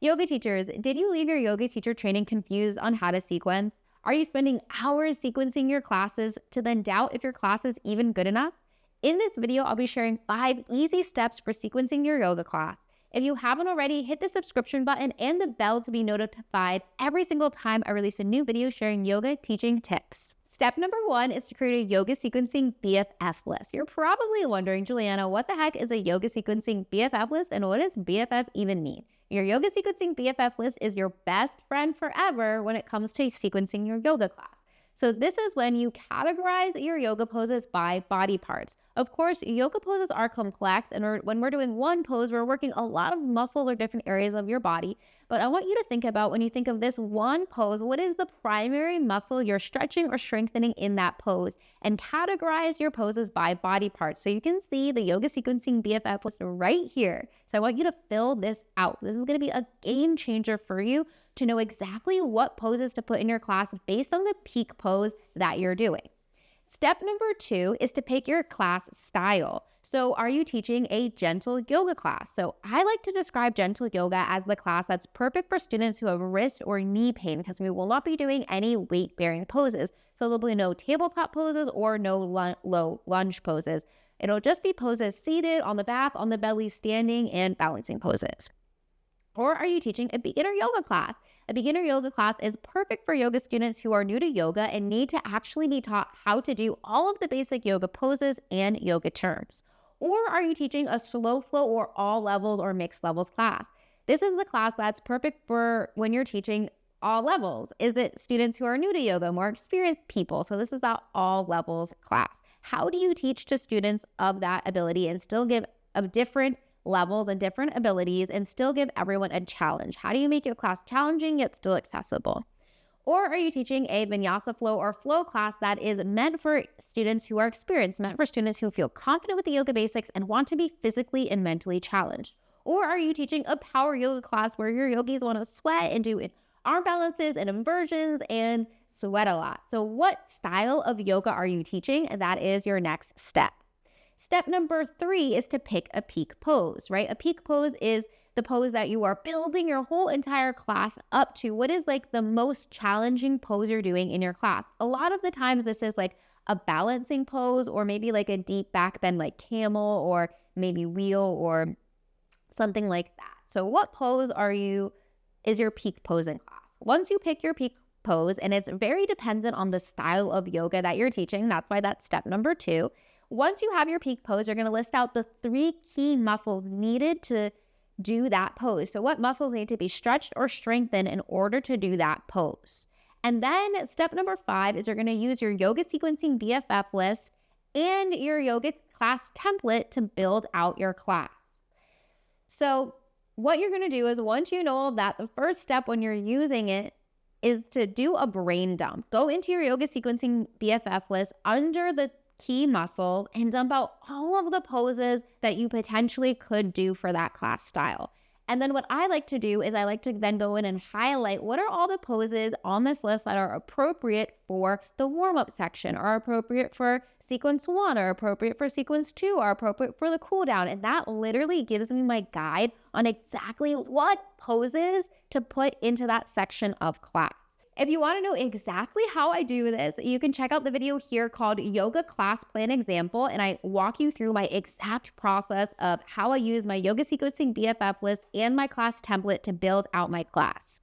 Yoga teachers, did you leave your yoga teacher training confused on how to sequence? Are you spending hours sequencing your classes to then doubt if your class is even good enough? In this video, I'll be sharing 5 easy steps for sequencing your yoga class. If you haven't already, hit the subscription button and the bell to be notified every single time I release a new video sharing yoga teaching tips. Step number 1 is to create a yoga sequencing BFF list. You're probably wondering, Juliana, what the heck is a yoga sequencing BFF list and what does BFF even mean? Your yoga sequencing BFF list is your best friend forever when it comes to sequencing your yoga class. So this is when you categorize your yoga poses by body parts. Of course, yoga poses are complex, and when we're doing one pose, we're working a lot of muscles or different areas of your body. But I want you to think about, when you think of this one pose, what is the primary muscle you're stretching or strengthening in that pose? And categorize your poses by body parts. So you can see the yoga sequencing BFF list right here. So I want you to fill this out. This is going to be a game changer for you to know exactly what poses to put in your class based on the peak pose that you're doing. Step number 2 is to pick your class style. So are you teaching a gentle yoga class? So I like to describe gentle yoga as the class that's perfect for students who have wrist or knee pain, because we will not be doing any weight-bearing poses. So there'll be no tabletop poses or no low lunge poses. It'll just be poses seated, on the back, on the belly, standing, and balancing poses. Or are you teaching a beginner yoga class? A beginner yoga class is perfect for yoga students who are new to yoga and need to actually be taught how to do all of the basic yoga poses and yoga terms. Or are you teaching a slow flow or all levels or mixed levels class? This is the class that's perfect for when you're teaching all levels. Is it students who are new to yoga, more experienced people? So this is that all levels class. How do you teach to students of that ability and still give a different levels and different abilities and still give everyone a challenge? How do you make your class challenging yet still accessible? Or are you teaching a vinyasa flow or flow class that is meant for students who are experienced, meant for students who feel confident with the yoga basics and want to be physically and mentally challenged? Or are you teaching a power yoga class where your yogis want to sweat and do arm balances and inversions and sweat a lot? So what style of yoga are you teaching? And that is your next step. Step number 3 is to pick a peak pose, right? A peak pose is the pose that you are building your whole entire class up to. What is like the most challenging pose you're doing in your class? A lot of the times this is like a balancing pose, or maybe like a deep back bend like camel, or maybe wheel, or something like that. So what pose is your peak pose in class? Once you pick your peak pose, and it's very dependent on the style of yoga that you're teaching, that's why that's step number 2. Once you have your peak pose, you're going to list out the 3 key muscles needed to do that pose. So what muscles need to be stretched or strengthened in order to do that pose? And then step number 5 is you're going to use your yoga sequencing BFF list and your yoga class template to build out your class. So what you're going to do is, once you know all of that, the first step when you're using it is to do a brain dump. Go into your yoga sequencing BFF list under the key muscles and dump out all of the poses that you potentially could do for that class style. And then what I like to do is I like to then go in and highlight what are all the poses on this list that are appropriate for the warm-up section, are appropriate for sequence 1, are appropriate for sequence 2, are appropriate for the cool down. And that literally gives me my guide on exactly what poses to put into that section of class. If you want to know exactly how I do this, you can check out the video here called Yoga Class Plan Example, and I walk you through my exact process of how I use my yoga sequencing BFF list and my class template to build out my class.